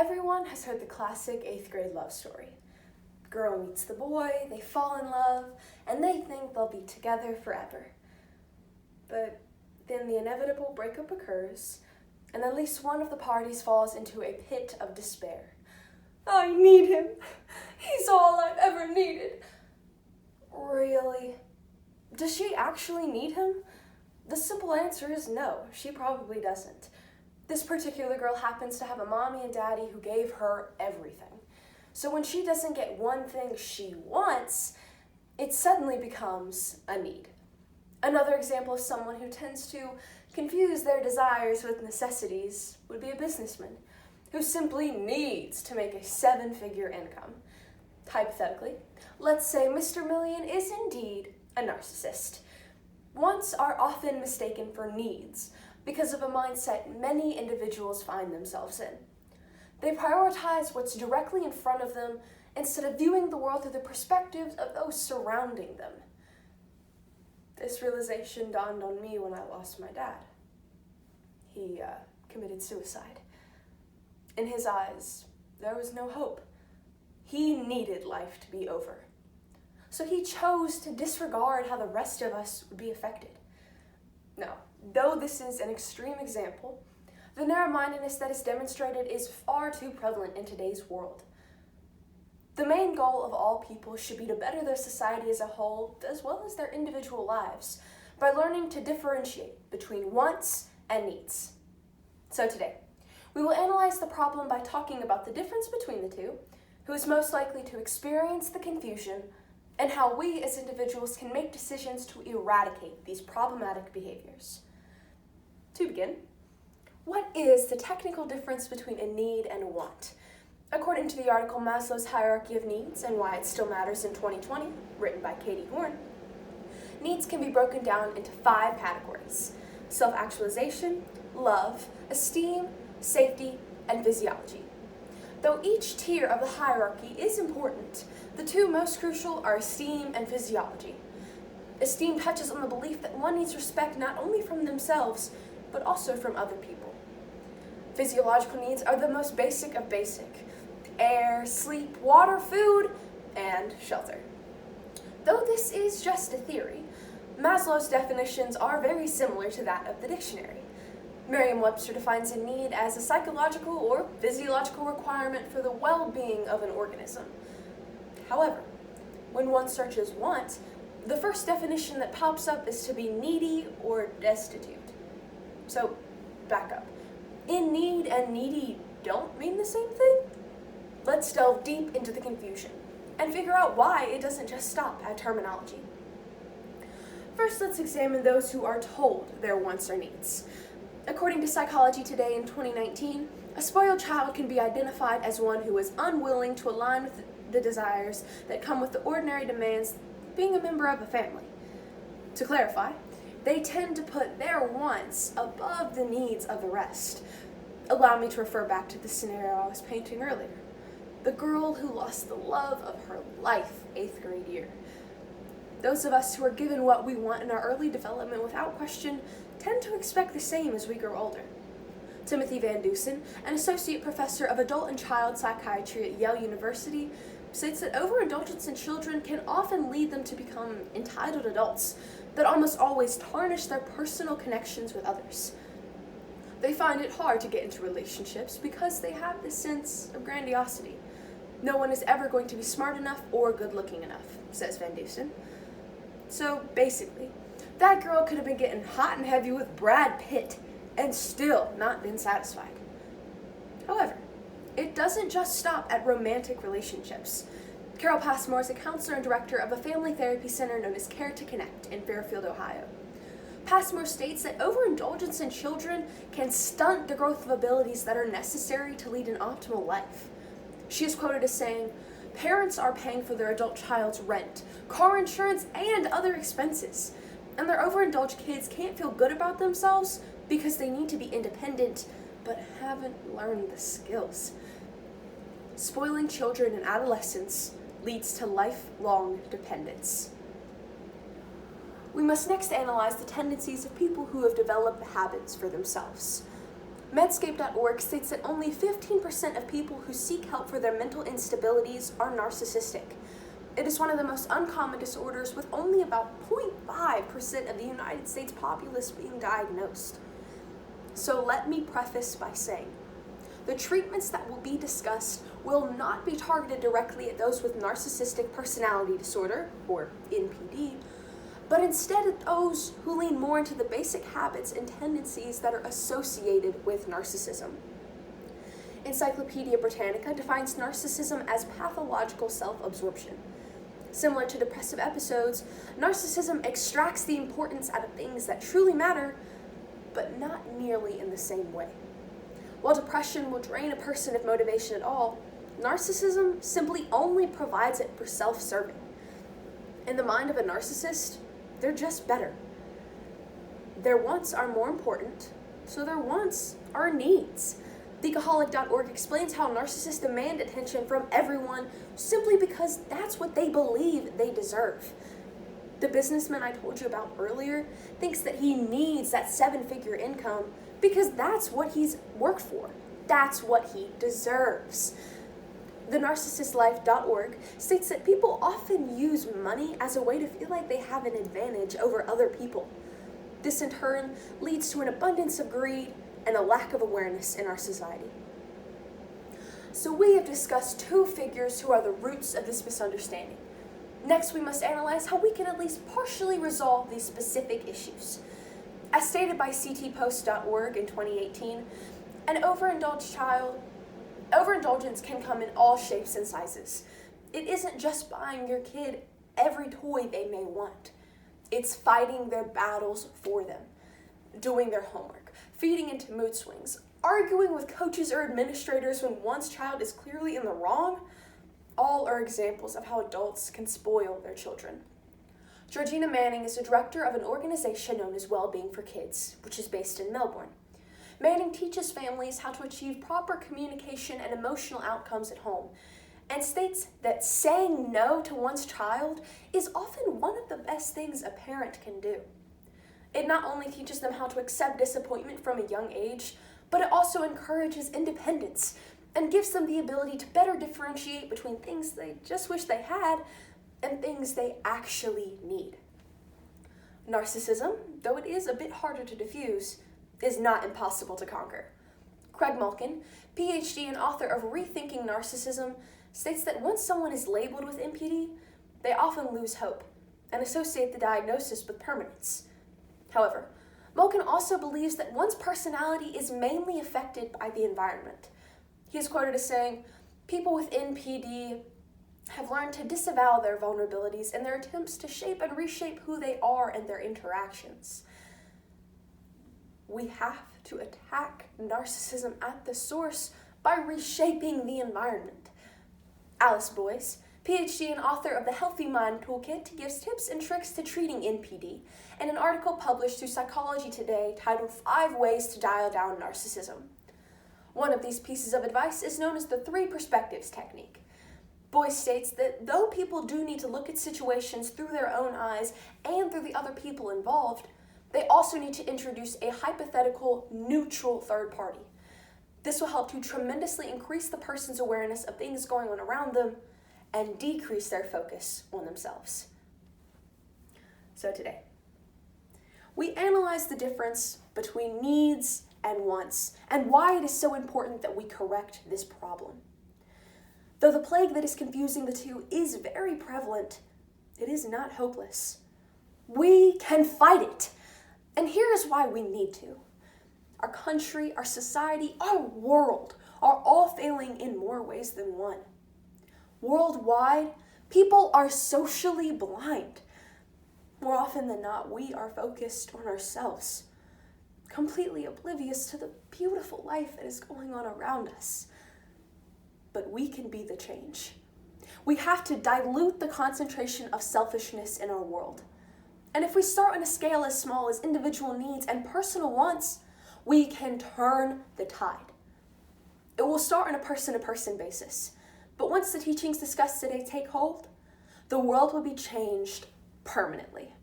Everyone has heard the classic 8th grade love story. The girl meets the boy, they fall in love, and they think they'll be together forever. But then the inevitable breakup occurs, and at least one of the parties falls into a pit of despair. I need him. He's all I've ever needed. Really? Does she actually need him? The simple answer is no, she probably doesn't. This particular girl happens to have a mommy and daddy who gave her everything. So when she doesn't get one thing she wants, it suddenly becomes a need. Another example of someone who tends to confuse their desires with necessities would be a businessman who simply needs to make a 7-figure income. Hypothetically, let's say Mr. Million is indeed a narcissist. Wants are often mistaken for needs because of a mindset many individuals find themselves in. They prioritize what's directly in front of them instead of viewing the world through the perspectives of those surrounding them. This realization dawned on me when I lost my dad. He committed suicide. In his eyes, there was no hope. He needed life to be over. So he chose to disregard how the rest of us would be affected. Now, though this is an extreme example, the narrow-mindedness that is demonstrated is far too prevalent in today's world. The main goal of all people should be to better their society as a whole, as well as their individual lives, by learning to differentiate between wants and needs. So today, we will analyze the problem by talking about the difference between the two, who is most likely to experience the confusion, and how we as individuals can make decisions to eradicate these problematic behaviors. To begin, what is the technical difference between a need and a want? According to the article Maslow's Hierarchy of Needs and Why It Still Matters in 2020, written by Katie Horn, needs can be broken down into 5 categories: self-actualization, love, esteem, safety, and physiology. Though each tier of the hierarchy is important, the 2 most crucial are esteem and physiology. Esteem touches on the belief that one needs respect not only from themselves, but also from other people. Physiological needs are the most basic of basic: air, sleep, water, food, and shelter. Though this is just a theory, Maslow's definitions are very similar to that of the dictionary. Merriam-Webster defines a need as a psychological or physiological requirement for the well-being of an organism. However, when one searches want, the first definition that pops up is to be needy or destitute. So, back up. In need and needy don't mean the same thing? Let's delve deep into the confusion and figure out why it doesn't just stop at terminology. First, let's examine those who are told their wants or needs. According to Psychology Today in 2019, a spoiled child can be identified as one who is unwilling to align with the desires that come with the ordinary demands of being a member of a family. To clarify, they tend to put their wants above the needs of the rest. Allow me to refer back to the scenario I was painting earlier. The girl who lost the love of her life 8th grade year. Those of us who are given what we want in our early development without question tend to expect the same as we grow older. Timothy Van Dusen, an associate professor of adult and child psychiatry at Yale University, states that overindulgence in children can often lead them to become entitled adults that almost always tarnish their personal connections with others. They find it hard to get into relationships because they have this sense of grandiosity. No one is ever going to be smart enough or good-looking enough, says Van Dusen. So basically, that girl could have been getting hot and heavy with Brad Pitt and still not been satisfied. However, it doesn't just stop at romantic relationships. Carol Passmore is a counselor and director of a family therapy center known as Care to Connect in Fairfield, Ohio. Passmore states that overindulgence in children can stunt the growth of abilities that are necessary to lead an optimal life. She is quoted as saying, "Parents are paying for their adult child's rent, car insurance, and other expenses. And their overindulged kids can't feel good about themselves because they need to be independent, but haven't learned the skills." Spoiling children in adolescence leads to lifelong dependence. We must next analyze the tendencies of people who have developed the habits for themselves. Medscape.org states that only 15% of people who seek help for their mental instabilities are narcissistic. It is one of the most uncommon disorders, with only about 0.5% of the United States populace being diagnosed. So let me preface by saying, the treatments that will be discussed will not be targeted directly at those with narcissistic personality disorder, or NPD, but instead at those who lean more into the basic habits and tendencies that are associated with narcissism. Encyclopedia Britannica defines narcissism as pathological self-absorption. Similar to depressive episodes, narcissism extracts the importance out of things that truly matter, but not nearly in the same way. While depression will drain a person of motivation at all, narcissism simply only provides it for self-serving. In the mind of a narcissist, they're just better. Their wants are more important, so their wants are needs. Thecoholic.org explains how narcissists demand attention from everyone simply because that's what they believe they deserve. The businessman I told you about earlier thinks that he needs that 7-figure income because that's what he's worked for. That's what he deserves. TheNarcissistLife.org states that people often use money as a way to feel like they have an advantage over other people. This in turn leads to an abundance of greed and a lack of awareness in our society. So we have discussed 2 figures who are the roots of this misunderstanding. Next, we must analyze how we can at least partially resolve these specific issues. As stated by ctpost.org in 2018, an overindulgence can come in all shapes and sizes. It isn't just buying your kid every toy they may want. It's fighting their battles for them, doing their homework, feeding into mood swings, arguing with coaches or administrators when one's child is clearly in the wrong. All are examples of how adults can spoil their children. Georgina Manning is the director of an organization known as Wellbeing for Kids, which is based in Melbourne. Manning teaches families how to achieve proper communication and emotional outcomes at home, and states that saying no to one's child is often one of the best things a parent can do. It not only teaches them how to accept disappointment from a young age, but it also encourages independence and gives them the ability to better differentiate between things they just wish they had and things they actually need. Narcissism, though it is a bit harder to diffuse, is not impossible to conquer. Craig Malkin, PhD and author of Rethinking Narcissism, states that once someone is labeled with NPD, they often lose hope and associate the diagnosis with permanence. However, Malkin also believes that one's personality is mainly affected by the environment. He is quoted as saying, "People with NPD have learned to disavow their vulnerabilities in their attempts to shape and reshape who they are and their interactions." We have to attack narcissism at the source by reshaping the environment. Alice Boyce, PhD and author of the Healthy Mind Toolkit, gives tips and tricks to treating NPD in an article published through Psychology Today titled 5 Ways to Dial Down Narcissism. One of these pieces of advice is known as the 3 perspectives technique. Boyce states that though people do need to look at situations through their own eyes and through the other people involved, they also need to introduce a hypothetical, neutral third party. This will help to tremendously increase the person's awareness of things going on around them and decrease their focus on themselves. So today, we analyze the difference between needs and wants and why it is so important that we correct this problem. Though the plague that is confusing the two is very prevalent, it is not hopeless. We can fight it. And here is why we need to. Our country, our society, our world are all failing in more ways than one. Worldwide, people are socially blind. More often than not, we are focused on ourselves, completely oblivious to the beautiful life that is going on around us. But we can be the change. We have to dilute the concentration of selfishness in our world. And if we start on a scale as small as individual needs and personal wants, we can turn the tide. It will start on a person-to-person basis. But once the teachings discussed today take hold, the world will be changed permanently.